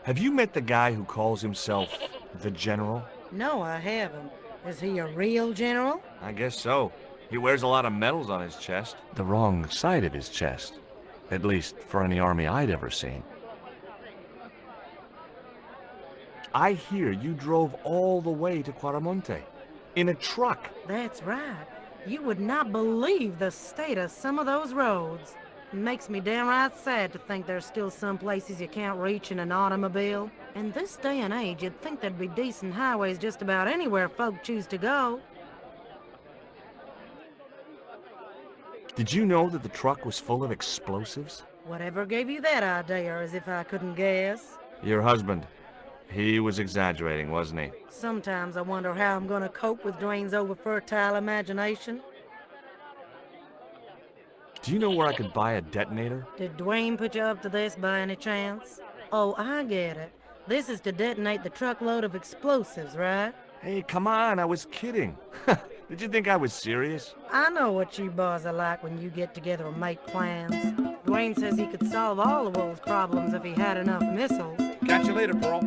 Have you met the guy who calls himself the General? No, I haven't. Is he a real general? I guess so. He wears a lot of medals on his chest. The wrong side of his chest. At least for any army I'd ever seen. I hear you drove all the way to Quaramonte. In a truck. That's right. You would not believe the state of some of those roads. It makes me downright sad to think there's still some places you can't reach in an automobile. In this day and age, you'd think there'd be decent highways just about anywhere folk choose to go. Did you know that the truck was full of explosives? Whatever gave you that idea, as if I couldn't guess? Your husband. He was exaggerating, wasn't he? Sometimes I wonder how I'm gonna cope with Duane's over-fertile imagination. Do you know where I could buy a detonator? Did Duane put you up to this by any chance? Oh, I get it. This is to detonate the truckload of explosives, right? Hey, come on, I was kidding. Did you think I was serious? I know what you boys are like when you get together and make plans. Duane says he could solve all the world's problems if he had enough missiles. Catch you later, Pearl.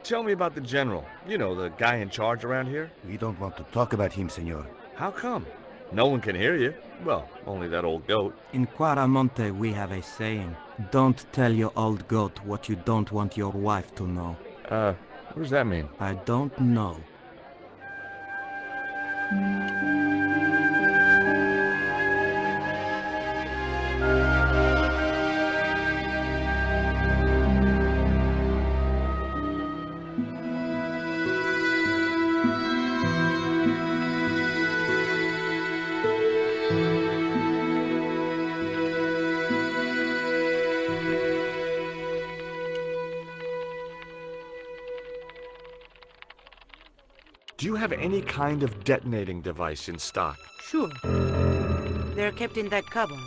Tell me about the General. You know, the guy in charge around here. We don't want to talk about him, senor. How come? No one can hear you. Well, only that old goat. In Quaramonte we have a saying. Don't tell your old goat what you don't want your wife to know. What does that mean? I don't know. Do you have any kind of detonating device in stock? Sure. They're kept in that cupboard.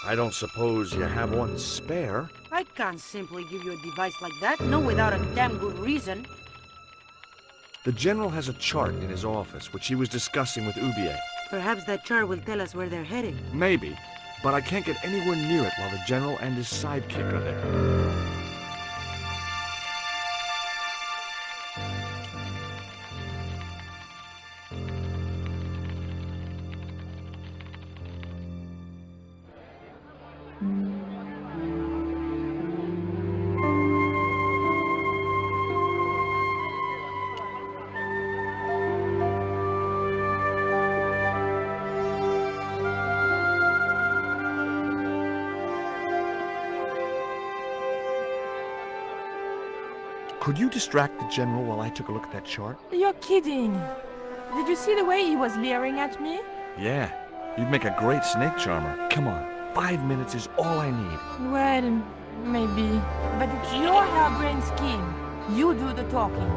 I don't suppose you have one spare? I can't simply give you a device like that, no without a damn good reason. The General has a chart in his office, which he was discussing with Hubert. Perhaps that chart will tell us where they're heading. Maybe, but I can't get anywhere near it while the General and his sidekick are there. Could you distract the General while I took a look at that chart? You're kidding. Did you see the way he was leering at me? Yeah, you'd make a great snake charmer. Come on, 5 minutes is all I need. Well, maybe. But it's your harebrained scheme. You do the talking.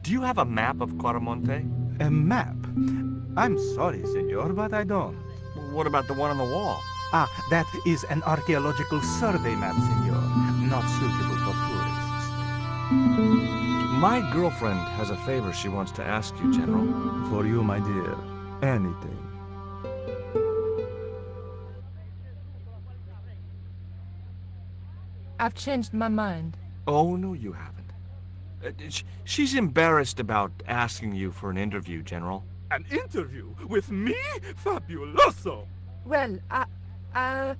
Do you have a map of Quaramonte? A map? I'm sorry, senor, but I don't. What about the one on the wall? Ah, that is an archaeological survey map, senor. Not suitable for tourists. My girlfriend has a favor she wants to ask you, General. For you, my dear, anything. I've changed my mind. Oh, no, you haven't. She's embarrassed about asking you for an interview, General. An interview with me? Fabuloso! Well, I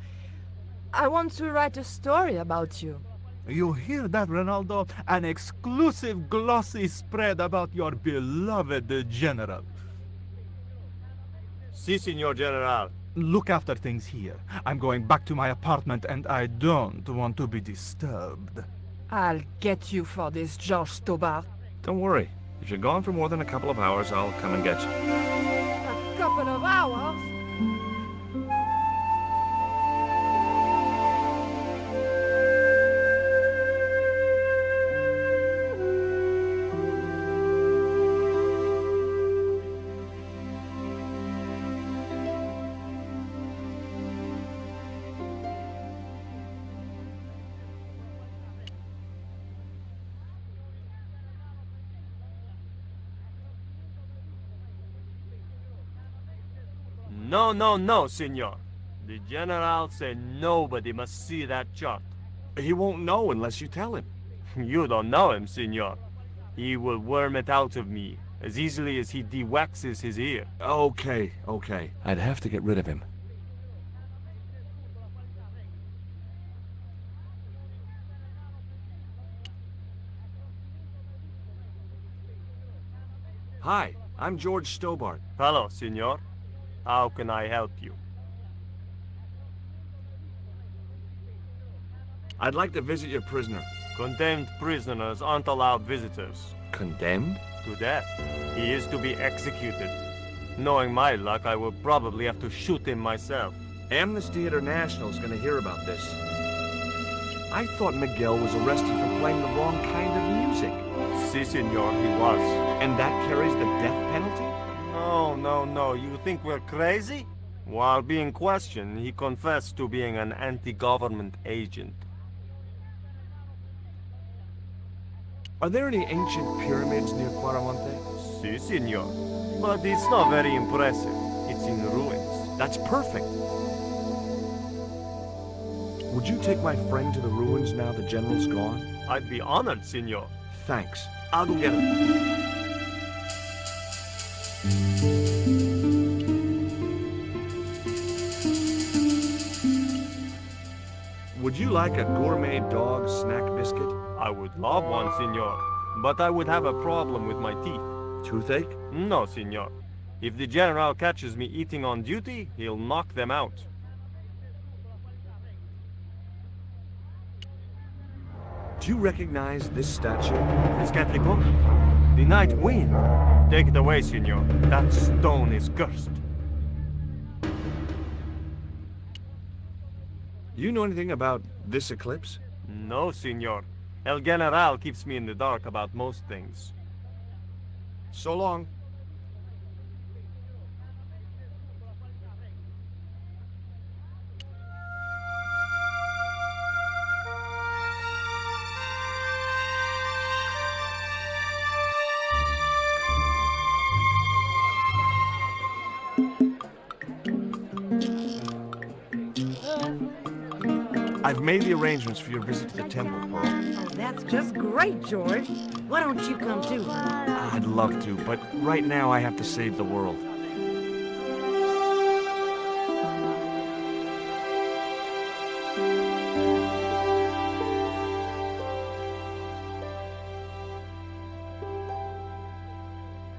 want to write a story about you. You hear that, Renaldo? An exclusive glossy spread about your beloved General. Si, Signor General. Look after things here. I'm going back to my apartment and I don't want to be disturbed. I'll get you for this, George Stobart. Don't worry. If you're gone for more than a couple of hours, I'll come and get you. A couple of hours? No, no, no, senor. The General said nobody must see that chart. He won't know unless you tell him. You don't know him, senor. He will worm it out of me as easily as he de-waxes his ear. Okay. I'd have to get rid of him. Hi, I'm George Stobart. Hello, senor. How can I help you? I'd like to visit your prisoner. Condemned prisoners aren't allowed visitors. Condemned? To death. He is to be executed. Knowing my luck, I will probably have to shoot him myself. Amnesty International's gonna hear about this. I thought Miguel was arrested for playing the wrong kind of music. Si, senor, he was. And that carries the death penalty? No. You think we're crazy? While being questioned, he confessed to being an anti-government agent. Are there any ancient pyramids near Quaramonte? Si, senor. But it's not very impressive. It's in ruins. That's perfect. Would you take my friend to the ruins now the general's gone? I'd be honored, senor. Thanks. I'll go get him. Would you like a gourmet dog snack biscuit? I would love one, senor. But I would have a problem with my teeth. Toothache? No, senor. If the general catches me eating on duty, he'll knock them out. Do you recognize this statue? Escatrico? The night wind. Take it away, senor. That stone is cursed. Do you know anything about this eclipse? No, senor. El General keeps me in the dark about most things. So long. I've made the arrangements for your visit to the temple, Pearl. Oh, that's just great, George. Why don't you come too, honey? I'd love to, but right now I have to save the world.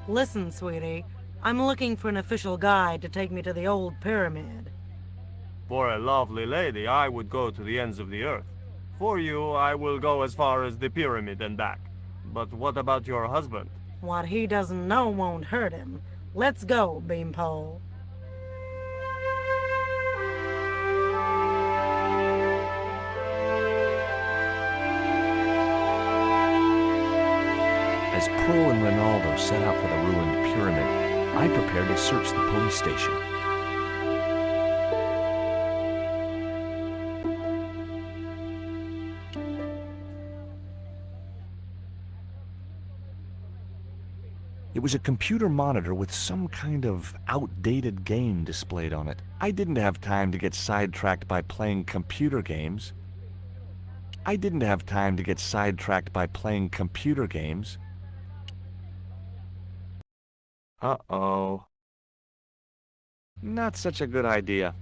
Listen, sweetie. I'm looking for an official guide to take me to the old pyramid. For a lovely lady, I would go to the ends of the earth. For you, I will go as far as the pyramid and back. But what about your husband? What he doesn't know won't hurt him. Let's go, Beanpole. As Pearl and Renaldo set out for the ruined pyramid, I prepared to search the police station. It was a computer monitor with some kind of outdated game displayed on it. I didn't have time to get sidetracked by playing computer games. Uh-oh. Not such a good idea.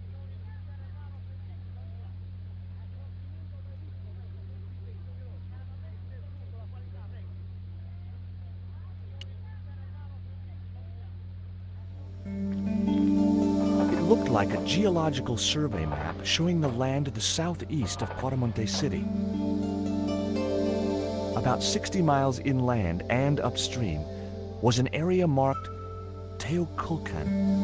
It looked like a geological survey map showing the land to the southeast of Quaramonte City. about 60 miles inland and upstream, was an area marked Teokulkan.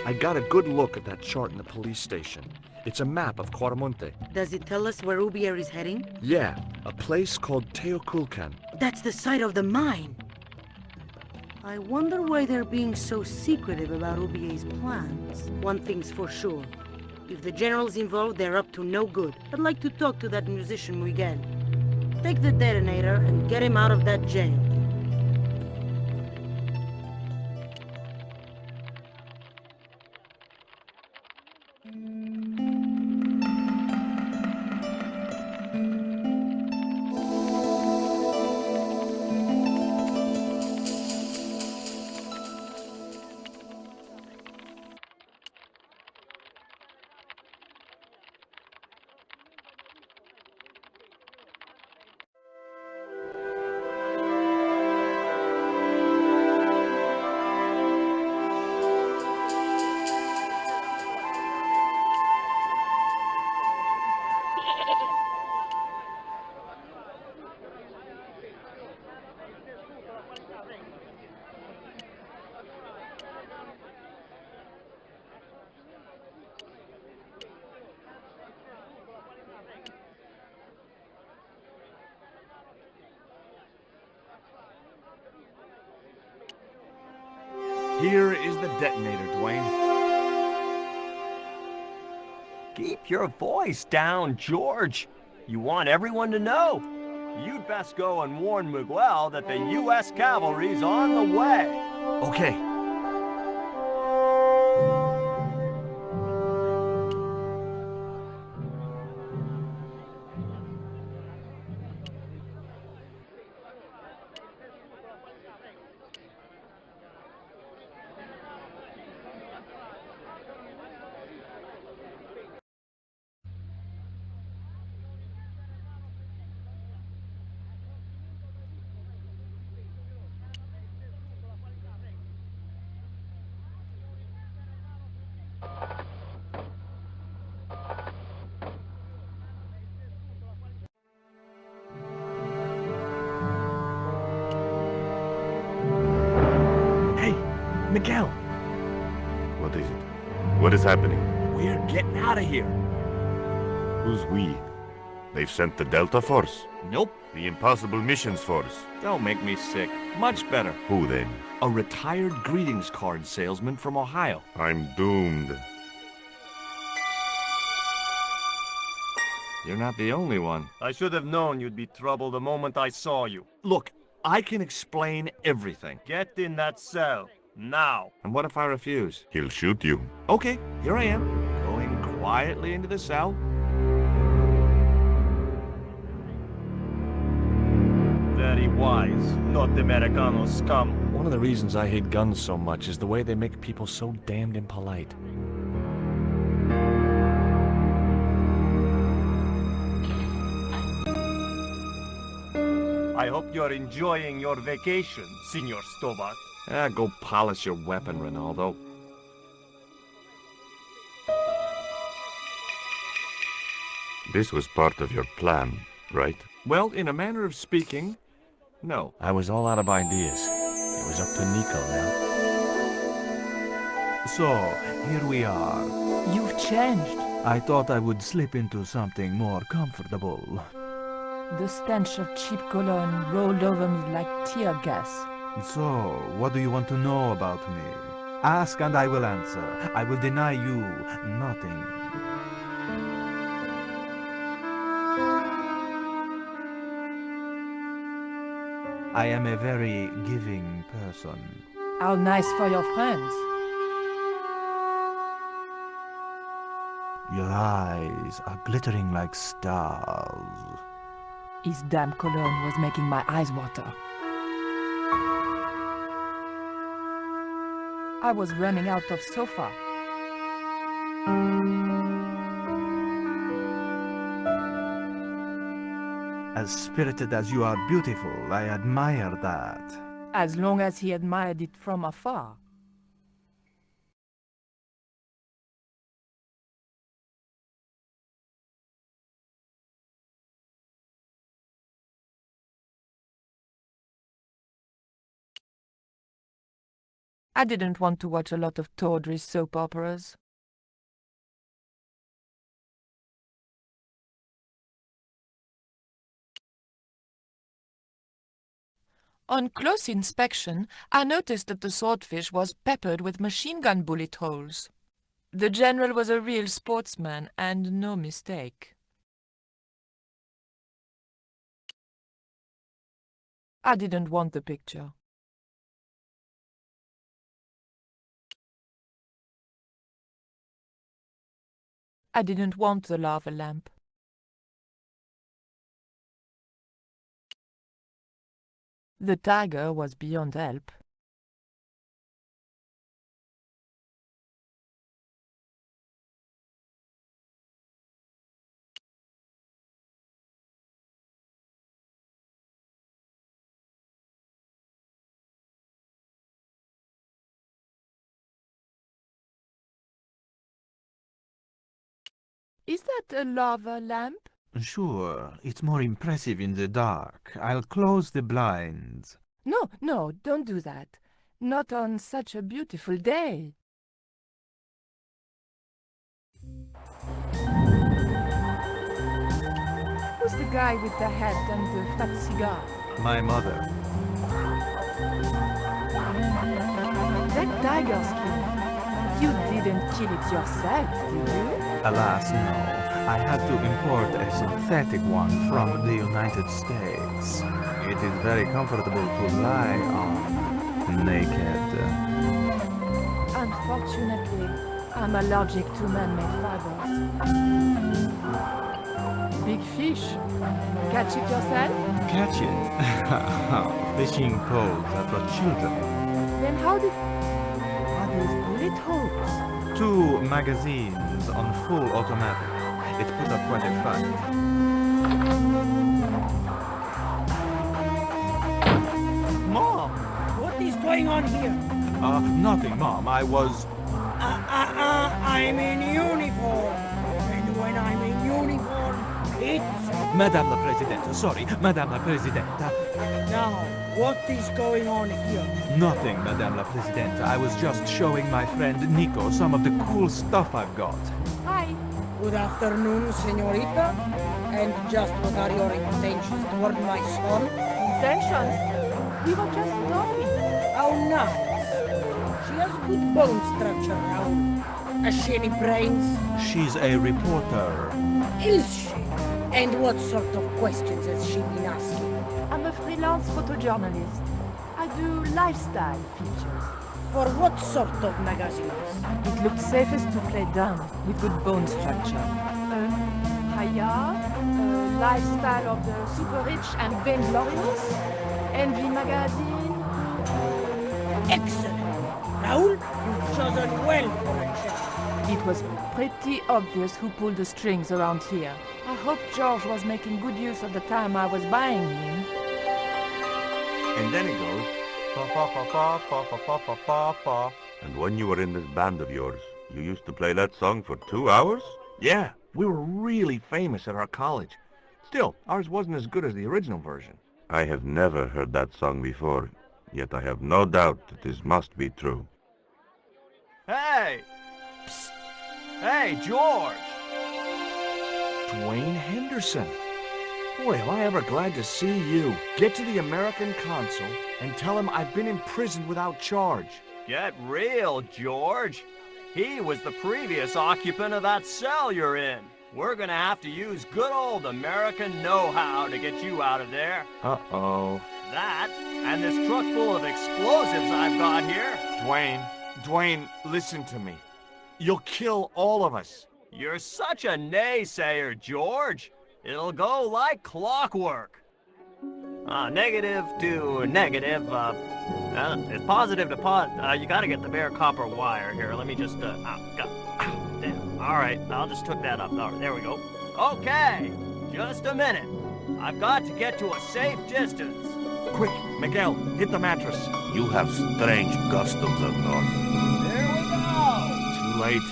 I got a good look at that chart in the police station. It's a map of Quaramonte. Does it tell us where Hubert is heading? Yeah, a place called Teokulkan. That's the site of the mine. I wonder why they're being so secretive about Hubert's plans. One thing's for sure. If the general's involved, they're up to no good. I'd like to talk to that musician Miguel. Take the detonator and get him out of that jail. Here is the detonator, Duane. Keep your voice down, George. You want everyone to know. You'd best go and warn Miguel that the U.S. cavalry's on the way. Okay. Miguel, What is it? What is happening? We're getting out of here. Who's we? They've sent the Delta Force? Nope. The Impossible Missions Force? Don't make me sick. Much better. Who then? A retired greetings card salesman from Ohio. I'm doomed. You're not the only one. I should have known you'd be trouble the moment I saw you. Look, I can explain everything. Get in that cell, now. And what if I refuse? He'll shoot you. Okay, here I am, going quietly into the cell. Very wise, not Americano scum. One of the reasons I hate guns so much is the way they make people so damned impolite. I hope you're enjoying your vacation, Senor Stovak. Go polish your weapon, Renaldo. This was part of your plan, right? Well, in a manner of speaking, no. I was all out of ideas. It was up to Nico now. So, here we are. You've changed. I thought I would slip into something more comfortable. The stench of cheap cologne rolled over me like tear gas. So, what do you want to know about me? Ask and I will answer. I will deny you nothing. I am a very giving person. How nice for your friends. Your eyes are glittering like stars. His damn cologne was making my eyes water. I was running out of sofa. As spirited as you are beautiful, I admire that. As long as he admired it from afar. I didn't want to watch a lot of tawdry soap operas. On close inspection, I noticed that the swordfish was peppered with machine gun bullet holes. The general was a real sportsman, and no mistake. I didn't want the picture. I didn't want the lava lamp. The tiger was beyond help. Is that a lava lamp? Sure, it's more impressive in the dark. I'll close the blinds. No, no, don't do that. Not on such a beautiful day. Who's the guy with the hat and the fat cigar? My mother. That tiger skin. You didn't kill it yourself, did you? Alas, no. I had to import a synthetic one from the United States. It is very comfortable to lie on, naked. Unfortunately, I'm allergic to man-made fibers. Big fish. Catch it yourself? Catch it? Fishing poles are for children. Then how did... Are those bullet holes? 2 magazines on full automatic. It put up quite a fight. Mom, what is going on here? Nothing, Mom. I was... I'm in uniform. And when I'm in uniform, it's... Madame la Presidente, sorry, Madame la Presidenta. Now, what is going on here? Nothing, Madame la Presidenta. I was just showing my friend Nico some of the cool stuff I've got. Hi. Good afternoon, señorita. And just what are your intentions toward my son? Intentions? We were just talking. How nice. She has good bone structure now. Has she any brains? She's a reporter. Is she? And what sort of questions has she been asking? I'm a freelance photojournalist. I do lifestyle features. For what sort of magazines? It looked safest to play dumb, with good bone structure. Haya, lifestyle of the super rich and vainglorious, Envy magazine. Excellent. Raoul, you've chosen well for a chef. It was pretty obvious who pulled the strings around here. I hope George was making good use of the time I was buying him. And then it goes. Pa pa pa pa pa pa pa pa pa pa. And when you were in this band of yours, you used to play that song for 2 hours? Yeah, we were really famous at our college. Still, ours wasn't as good as the original version. I have never heard that song before, yet I have no doubt that this must be true. Hey! Psst! Hey, George! Duane Henderson. Boy, am I ever glad to see you. Get to the American consul and tell him I've been imprisoned without charge. Get real, George. He was the previous occupant of that cell you're in. We're gonna have to use good old American know-how to get you out of there. Uh-oh. That, and this truck full of explosives I've got here. Duane, listen to me. You'll kill all of us. You're such a naysayer, George. It'll go like clockwork. Negative to negative, it's positive to you gotta get the bare copper wire here. Let me just, damn. All right, I'll just hook that up. All right, there we go. Okay, just a minute. I've got to get to a safe distance. Quick, Miguel, hit the mattress. You have strange customs up north. There we go. Too late.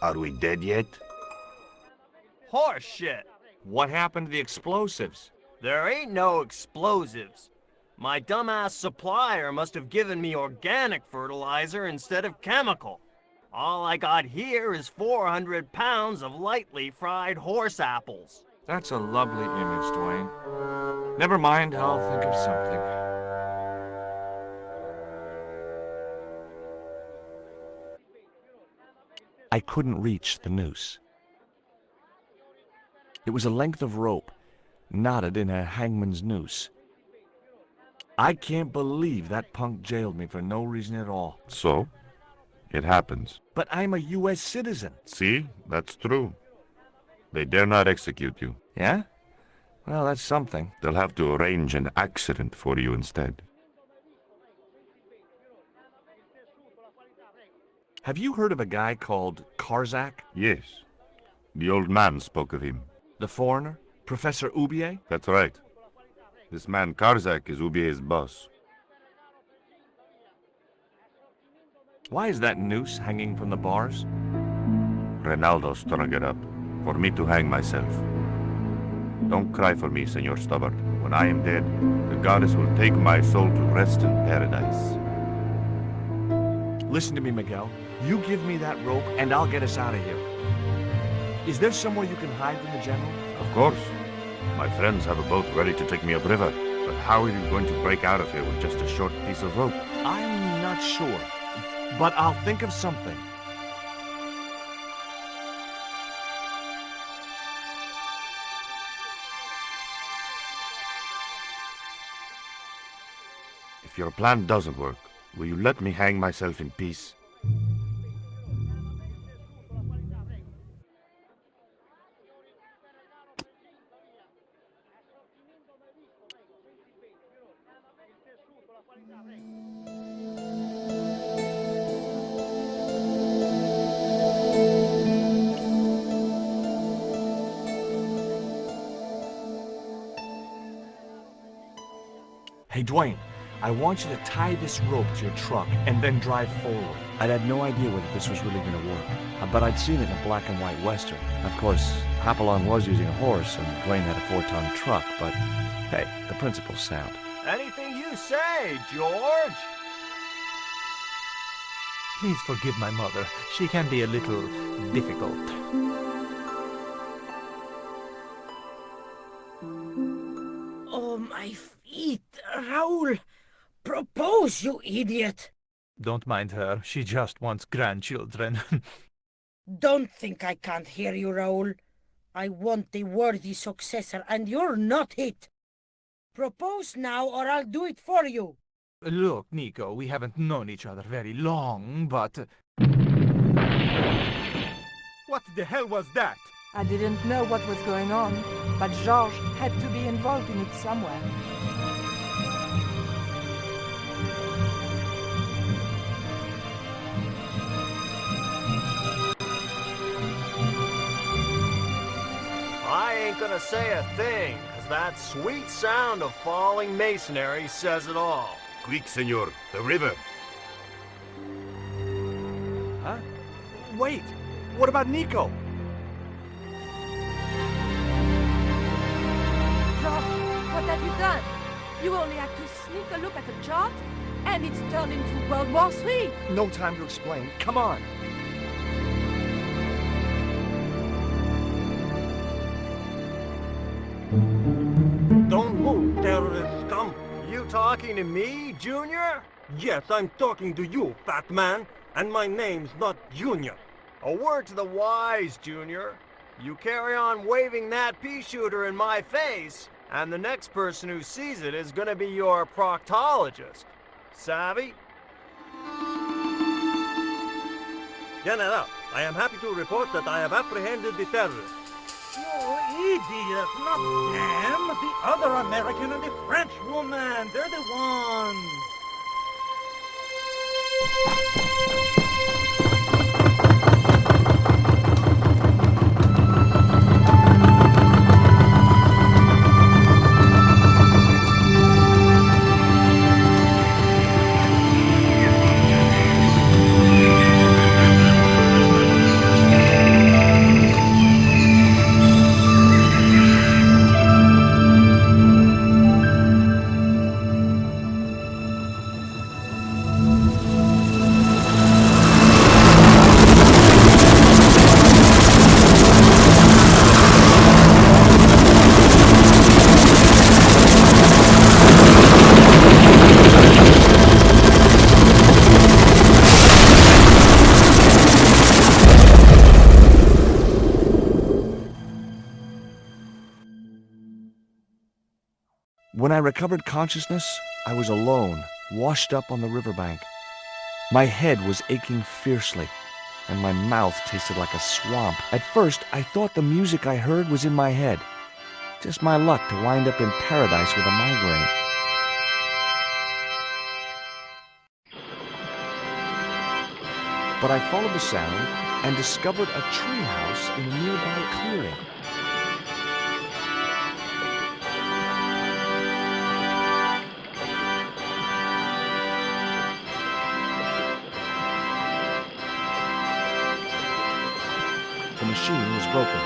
Are we dead yet? Horse shit. What happened to the explosives? There ain't no explosives. My dumbass supplier must have given me organic fertilizer instead of chemical. All I got here is 400 pounds of lightly fried horse apples. That's a lovely image, Duane. Never mind, I'll think of something. I couldn't reach the noose. It was a length of rope, knotted in a hangman's noose. I can't believe that punk jailed me for no reason at all. So? It happens. But I'm a U.S. citizen. See? That's true. They dare not execute you. Yeah? Well, that's something. They'll have to arrange an accident for you instead. Have you heard of a guy called Karzak? Yes. The old man spoke of him. The foreigner? Professor Hubert? That's right. This man Karzak is Hubier's boss. Why is that noose hanging from the bars? Renaldo strung it up, for me to hang myself. Don't cry for me, Senor Stubborn. When I am dead, the goddess will take my soul to rest in paradise. Listen to me, Miguel. You give me that rope, and I'll get us out of here. Is there somewhere you can hide from the General? Of course. My friends have a boat ready to take me upriver. But how are you going to break out of here with just a short piece of rope? I'm not sure, but I'll think of something. If your plan doesn't work, will you let me hang myself in peace? Hey, Duane, I want you to tie this rope to your truck and then drive forward. I'd had no idea whether this was really going to work, but I'd seen it in a black and white western. Of course, Hopalong was using a horse and Duane had a 4-ton truck, but hey, the principle's sound. Anything you say, George. Please forgive my mother. She can be a little difficult. Oh, my feet, Raoul. Propose, you idiot. Don't mind her. She just wants grandchildren. Don't think I can't hear you, Raoul. I want the worthy successor, and you're not it. Propose now, or I'll do it for you. Look, Nico, we haven't known each other very long, but... What the hell was that? I didn't know what was going on, but Georges had to be involved in it somewhere. I ain't gonna say a thing, 'cause that sweet sound of falling masonry says it all. Quick, senor, the river. Huh? Wait, what about Nico? Georges, what have you done? You only had to sneak a look at the chart, and it's turned into World War III. No time to explain. Come on. Don't move, terrorist scum. You talking to me, Junior? Yes, I'm talking to you, fat man, and my name's not Junior. A word to the wise, Junior. You carry on waving that pea shooter in my face, and the next person who sees it is gonna be your proctologist. Savvy? General, I am happy to report that I have apprehended the terrorist. You idiot, not them. The other American and the French woman. They're the ones. When I recovered consciousness, I was alone, washed up on the riverbank. My head was aching fiercely, and my mouth tasted like a swamp. At first, I thought the music I heard was in my head. Just my luck to wind up in paradise with a migraine. But I followed the sound and discovered a treehouse in a nearby clearing. The machine was broken.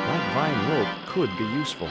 That vine rope could be useful.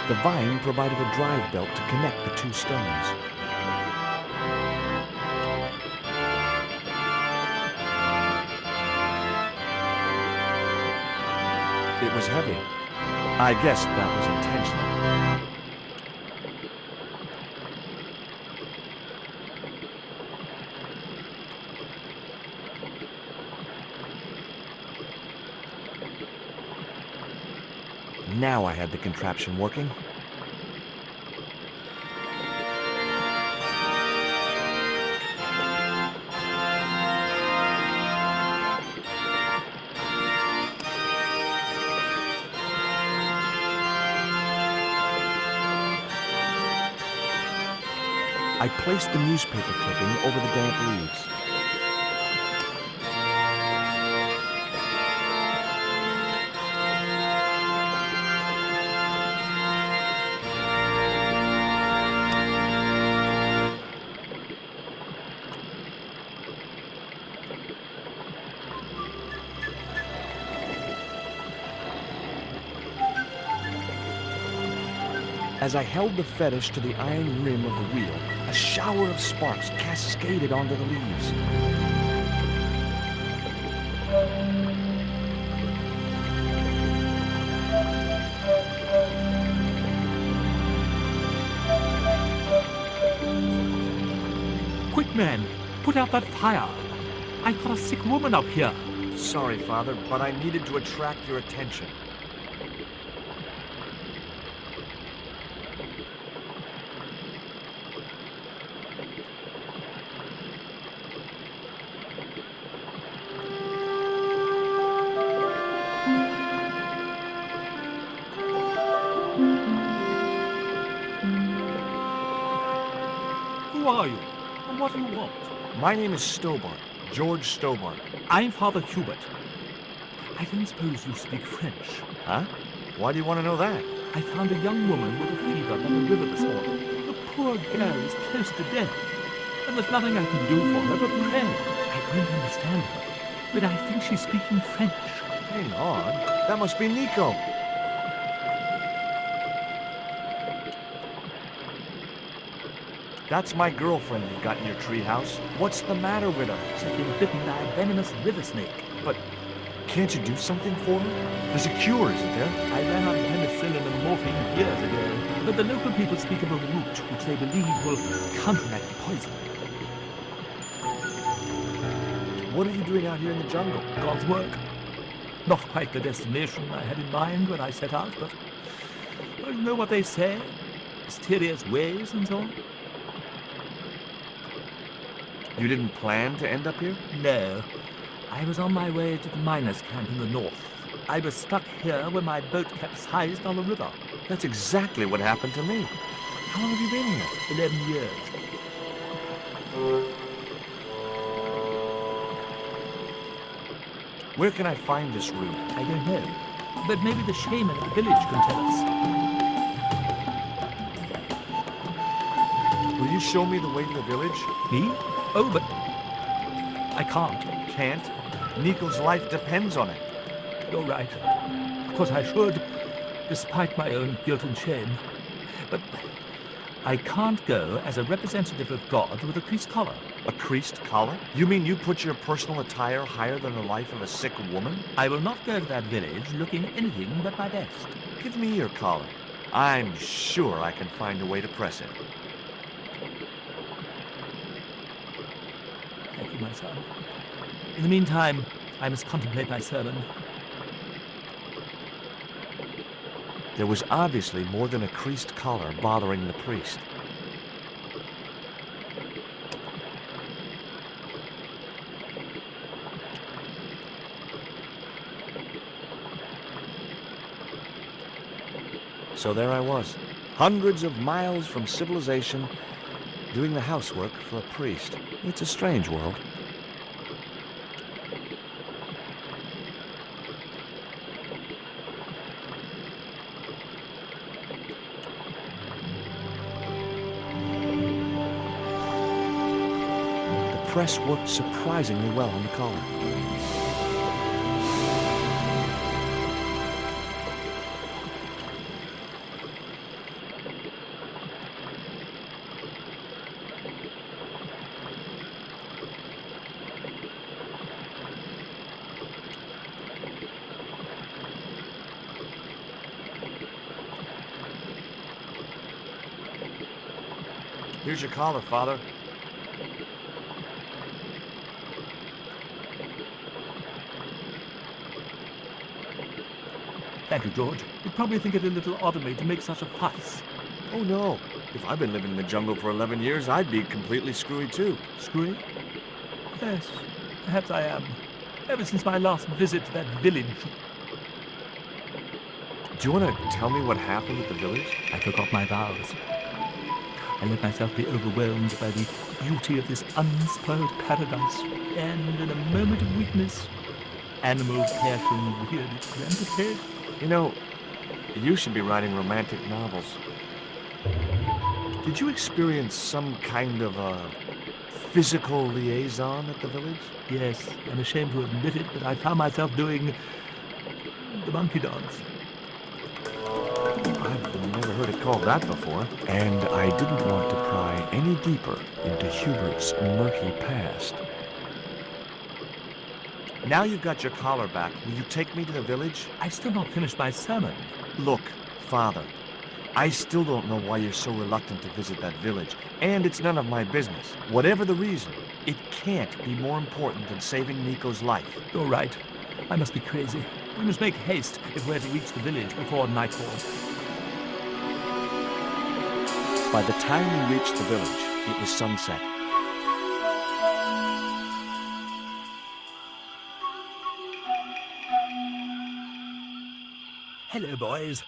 The vine provided a drive belt to connect the two stones. It was heavy. I guess that was intentional. Now I had the contraption working. I placed the newspaper clipping over the damp leaves. As I held the fetish to the iron rim of the wheel, a shower of sparks cascaded onto the leaves. Quick, man, put out that fire. I've got a sick woman up here. Sorry, Father, but I needed to attract your attention. Who are you? And what do you want? My name is Stobart, George Stobart. I'm Father Hubert. I don't suppose you speak French. Huh? Why do you want to know that? I found a young woman with a fever by the river this morning. The poor girl is close to death. And there's nothing I can do for her but pray. I don't understand her, but I think she's speaking French. Hang on. That must be Nico. That's my girlfriend you've got in your treehouse. What's the matter with her? She's been bitten by a venomous river snake. But can't you do something for her? There's a cure, isn't there? I ran out of penicillin and morphine years ago, but the local people speak of a root which they believe will counteract the poison. What are you doing out here in the jungle? God's work. Not quite the destination I had in mind when I set out, but well, you know what they say? Mysterious ways and so on. You didn't plan to end up here? No. I was on my way to the miners' camp in the north. I was stuck here when my boat capsized on the river. That's exactly what happened to me. How long have you been here? 11 years. Where can I find this route? I don't know. But maybe the shaman at the village can tell us. Will you show me the way to the village? Me? Oh, but I can't. Can't? Nico's life depends on it. You're right. Of course I should, despite my own guilt and shame. But I can't go as a representative of God with a creased collar. A creased collar? You mean you put your personal attire higher than the life of a sick woman? I will not go to that village looking anything but my best. Give me your collar. I'm sure I can find a way to press it. Thank you, my son. In the meantime, I must contemplate my sermon. There was obviously more than a creased collar bothering the priest. So there I was, hundreds of miles from civilization, doing the housework for a priest. It's a strange world. The press worked surprisingly well on the collar. Here's your collar, Father. Thank you, George. You'd probably think it a little odd of me to make such a fuss. Oh, no. If I'd been living in the jungle for 11 years, I'd be completely screwy, too. Screwy? Yes, perhaps I am. Ever since my last visit to that village. Do you want to tell me what happened at the village? I forgot my vows. I let myself be overwhelmed by the beauty of this unspoiled paradise, and in a moment of weakness, animal passion reared its rampant head. You know, you should be writing romantic novels. Did you experience some kind of a physical liaison at the village? Yes, I'm ashamed to admit it, but I found myself doing the monkey dance. I've never heard it called that before. And I didn't want to pry any deeper into Hubert's murky past. Now you've got your collar back, will you take me to the village? I've still not finished my sermon. Look, Father, I still don't know why you're so reluctant to visit that village, and it's none of my business. Whatever the reason, it can't be more important than saving Nico's life. You're right. I must be crazy. We must make haste if we're to reach the village before nightfall. By the time we reached the village, it was sunset. Hello, boys.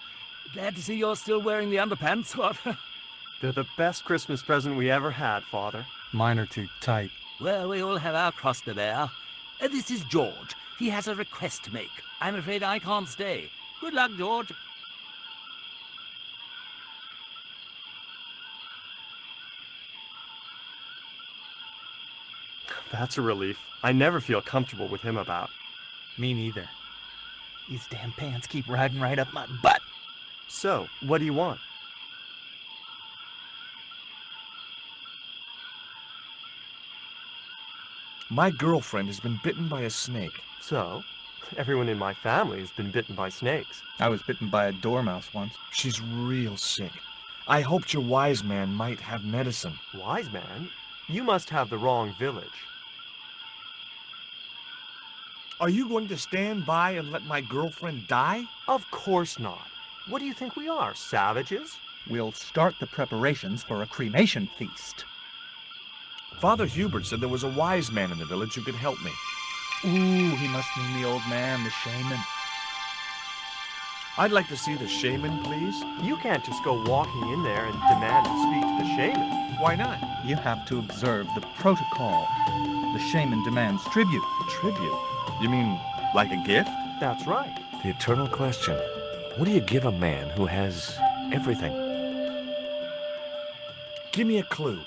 Glad to see you're still wearing the underpants, what? They're the best Christmas present we ever had, Father. Mine are too tight. Well, we all have our cross to bear. This is George. He has a request to make. I'm afraid I can't stay. Good luck, George. That's a relief. I never feel comfortable with him about. Me neither. These damn pants keep riding right up my butt. So, what do you want? My girlfriend has been bitten by a snake. So, everyone in my family has been bitten by snakes. I was bitten by a dormouse once. She's real sick. I hoped your wise man might have medicine. Wise man? You must have the wrong village. Are you going to stand by and let my girlfriend die? Of course not. What do you think we are, savages? We'll start the preparations for a cremation feast. Father Hubert said there was a wise man in the village who could help me. Ooh, he must mean the old man, the shaman. I'd like to see the shaman, please. You can't just go walking in there and demand to speak to the shaman. Why not? You have to observe the protocol. The shaman demands tribute. Tribute? You mean like a gift? That's right. The eternal question. What do you give a man who has everything? Give me a clue.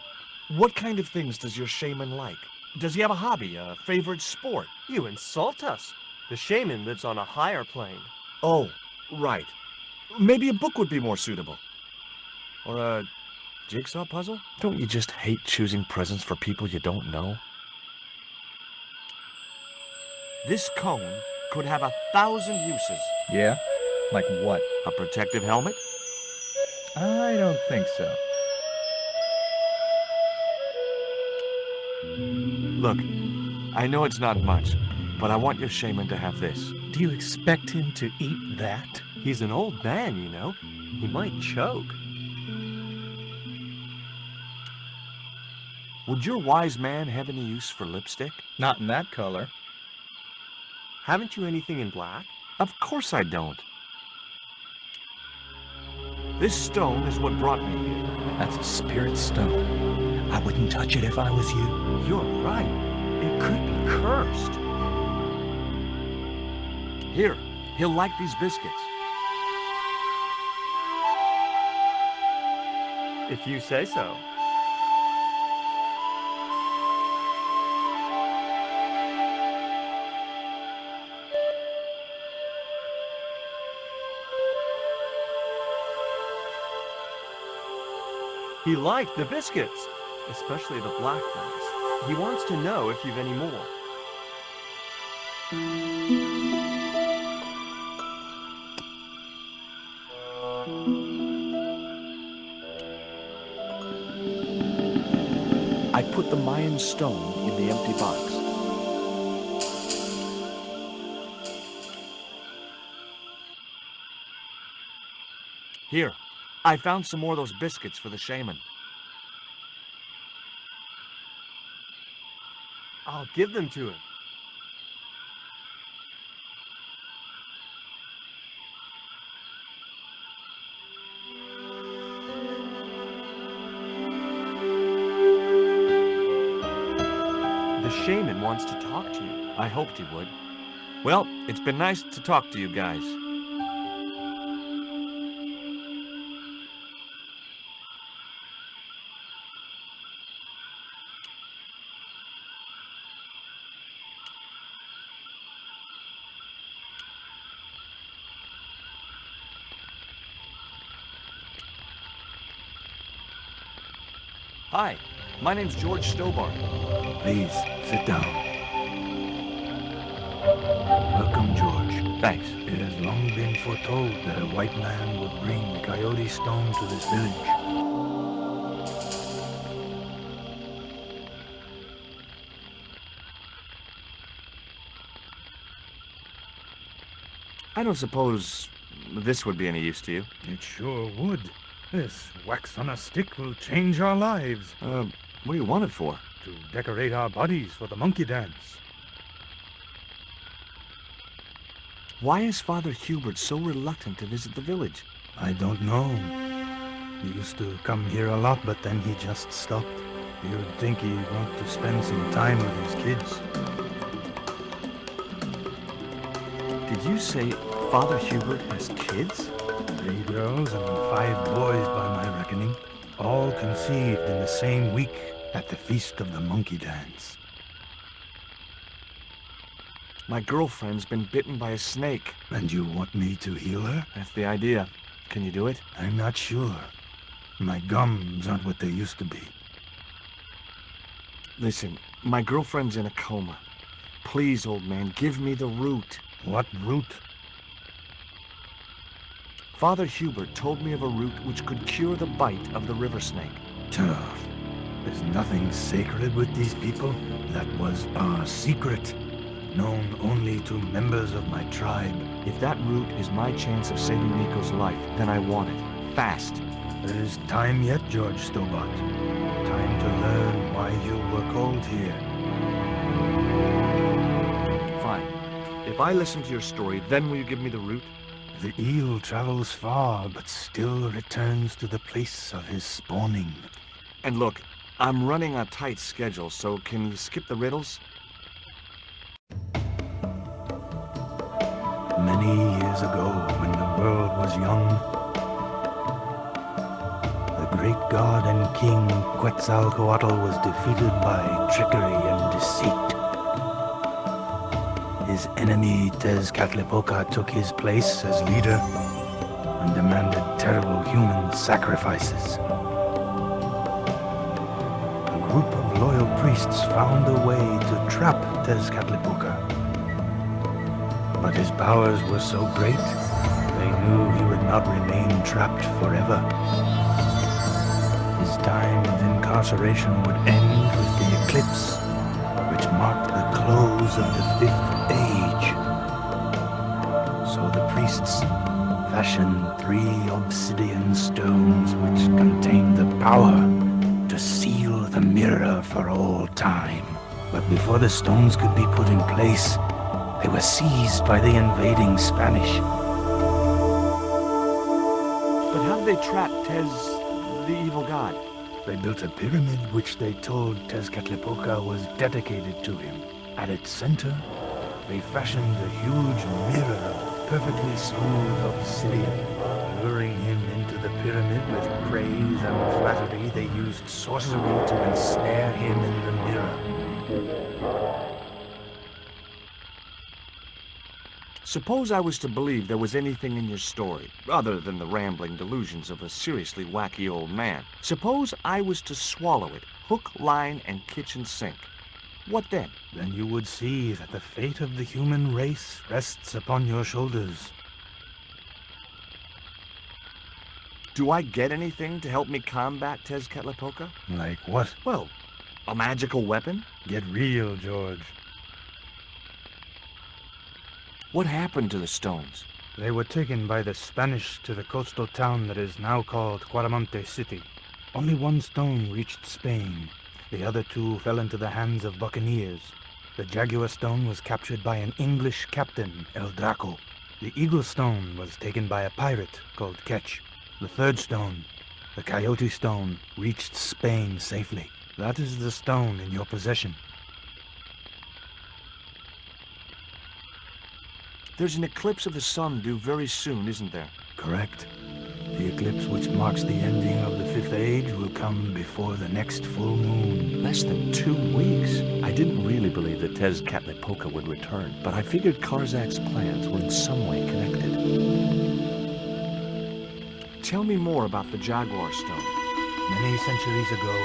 What kind of things does your shaman like? Does he have a hobby, a favorite sport? You insult us. The shaman lives on a higher plane. Oh, right. Maybe a book would be more suitable. Or a jigsaw puzzle? Don't you just hate choosing presents for people you don't know? This cone could have 1,000 uses. Yeah? Like what? A protective helmet? I don't think so. Look, I know it's not much, but I want your shaman to have this. Do you expect him to eat that? He's an old man, you know. He might choke. Would your wise man have any use for lipstick? Not in that color. Haven't you anything in black? Of course I don't. This stone is what brought me here. That's a spirit stone. I wouldn't touch it if I was you. You're right. It could be cursed. Here, he'll like these biscuits. If you say so. He liked the biscuits, especially the black ones. He wants to know if you've any more. I put the Mayan stone in the empty box. Here, I found some more of those biscuits for the shaman. I'll give them to him. The shaman wants to talk to you. I hoped he would. Well, it's been nice to talk to you guys. Hi, my name's George Stobart. Please, sit down. Welcome, George. Thanks. It has long been foretold that a white man would bring the Coyote Stone to this village. I don't suppose this would be any use to you. It sure would. This wax on a stick will change our lives. What do you want it for? To decorate our bodies for the monkey dance. Why is Father Hubert so reluctant to visit the village? I don't know. He used to come here a lot, but then he just stopped. You'd think he'd want to spend some time with his kids. Did you say Father Hubert has kids? 3 girls and 5 boys by my reckoning. All conceived in the same week at the Feast of the Monkey Dance. My girlfriend's been bitten by a snake. And you want me to heal her? That's the idea. Can you do it? I'm not sure. My gums aren't what they used to be. Listen, my girlfriend's in a coma. Please, old man, give me the root. What root? Father Hubert told me of a root which could cure the bite of the river snake. There's nothing sacred with these people. That was our secret, known only to members of my tribe. If that root is my chance of saving Nico's life, then I want it. Fast. There is time yet, George Stobart. Time to learn why you were called here. Fine. If I listen to your story, then will you give me the root? The eel travels far, but still returns to the place of his spawning. And look, I'm running a tight schedule, so can you skip the riddles? Many years ago, when the world was young, the great god and king Quetzalcoatl was defeated by trickery and deceit. His enemy Tezcatlipoca took his place as leader and demanded terrible human sacrifices. A group of loyal priests found a way to trap Tezcatlipoca. But his powers were so great, they knew he would not remain trapped forever. His time of incarceration would end with the eclipse, which marked the close of the Fifth Age. So the priests fashioned 3 obsidian stones which contained the power to seal the mirror for all time. But before the stones could be put in place, they were seized by the invading Spanish. But how did they trap Tez, the evil god? They built a pyramid which they told Tezcatlipoca was dedicated to him. At its center, they fashioned a huge mirror of perfectly smooth obsidian. Luring him into the pyramid with praise and flattery, they used sorcery to ensnare him in the mirror. Suppose I was to believe there was anything in your story, other than the rambling delusions of a seriously wacky old man. Suppose I was to swallow it, hook, line, and kitchen sink. What then? Then you would see that the fate of the human race rests upon your shoulders. Do I get anything to help me combat Tezcatlipoca? Like what? Well, a magical weapon? Get real, George. What happened to the stones? They were taken by the Spanish to the coastal town that is now called Cuaramonte City. Only 1 stone reached Spain. The other 2 fell into the hands of buccaneers. The Jaguar Stone was captured by an English captain, El Draco. The Eagle Stone was taken by a pirate called Ketch. The 3rd stone, the Coyote Stone, reached Spain safely. That is the stone in your possession. There's an eclipse of the sun due very soon, isn't there? Correct. The eclipse which marks the ending of the Fifth Age will come before the next full moon. Less than 2 weeks. I didn't really believe that Tezcatlipoca would return, but I figured Karzak's plans were in some way connected. Tell me more about the Jaguar Stone. Many centuries ago,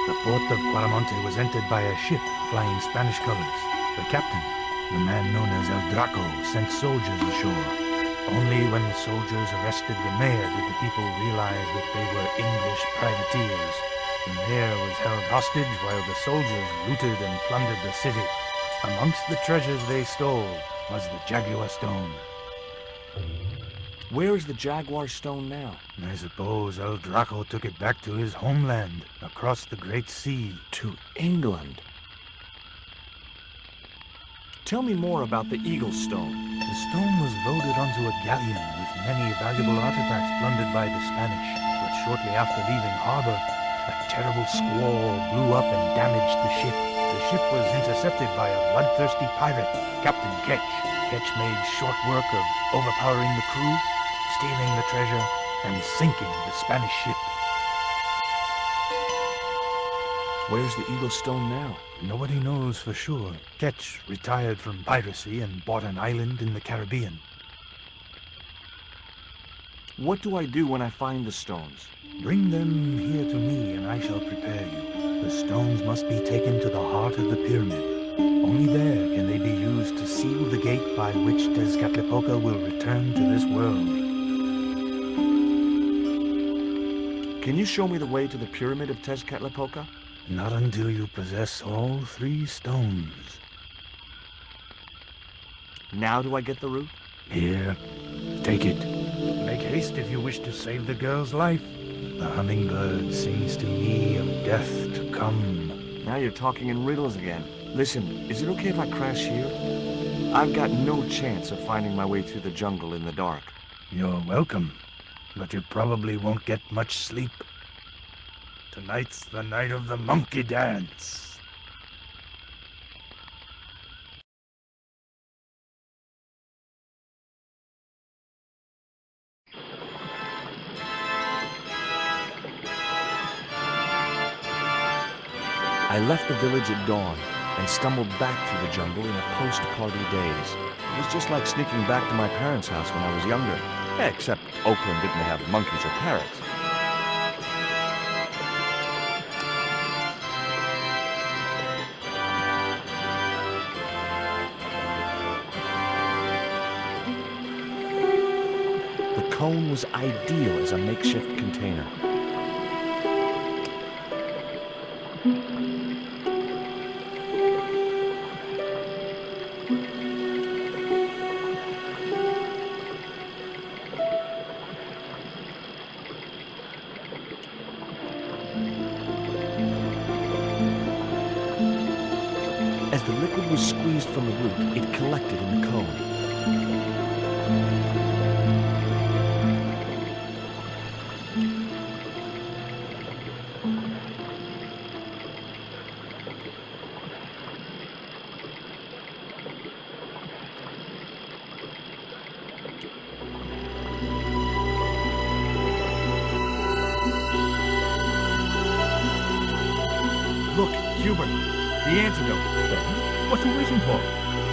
the port of Cuaramonte was entered by a ship flying Spanish colors. The captain, the man known as El Draco, sent soldiers ashore. Only when the soldiers arrested the mayor did the people realize that they were English privateers. The mayor was held hostage while the soldiers looted and plundered the city. Amongst the treasures they stole was the Jaguar Stone. Where is the Jaguar Stone now? I suppose El Draco took it back to his homeland, across the Great Sea. To England? Tell me more about the Eagle Stone. The stone was loaded onto a galleon with many valuable artifacts plundered by the Spanish. But shortly after leaving harbor, a terrible squall blew up and damaged the ship. The ship was intercepted by a bloodthirsty pirate, Captain Ketch. Ketch made short work of overpowering the crew, stealing the treasure, and sinking the Spanish ship. Where's the Eagle Stone now? Nobody knows for sure. Ketch retired from piracy and bought an island in the Caribbean. What do I do when I find the stones? Bring them here to me and I shall prepare you. The stones must be taken to the heart of the pyramid. Only there can they be used to seal the gate by which Tezcatlipoca will return to this world. Can you show me the way to the pyramid of Tezcatlipoca? Not until you possess all 3 stones. Now do I get the root? Here, take it. Make haste if you wish to save the girl's life. The hummingbird sings to me of death to come. Now you're talking in riddles again. Listen, is it okay if I crash here? I've got no chance of finding my way through the jungle in the dark. You're welcome, but you probably won't get much sleep. Tonight's the night of the monkey dance. I left the village at dawn and stumbled back through the jungle in a post-party daze. It was just like sneaking back to my parents' house when I was younger. Except Oakland didn't have monkeys or parrots. The cone was ideal as a makeshift container. As the liquid was squeezed from the root, it collected in the cone. Look, Hubert, the antidote. What are you waiting for?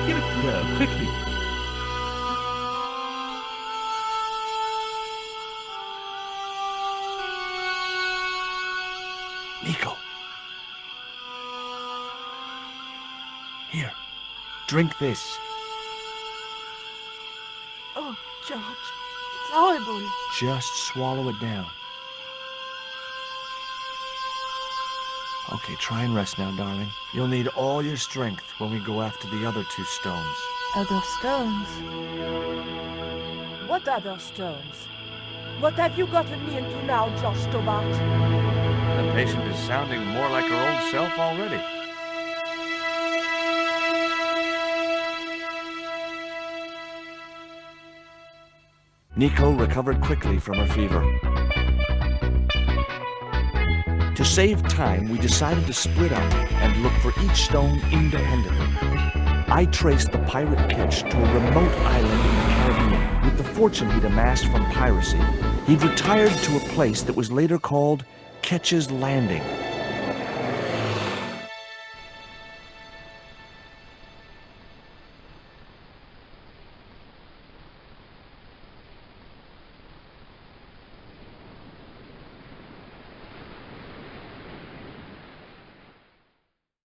Give it to her, quickly. Nico. Here, drink this. Oh, George, it's horrible. Just swallow it down. Okay, try and rest now, darling. You'll need all your strength when we go after the other 2 stones. Other stones? What other stones? What have you gotten me into now, George Stobart? The patient is sounding more like her old self already. Nico recovered quickly from her fever. To save time, we decided to split up and look for each stone independently. I traced the pirate Ketch to a remote island in the Caribbean. With the fortune he'd amassed from piracy, he'd retired to a place that was later called Ketch's Landing.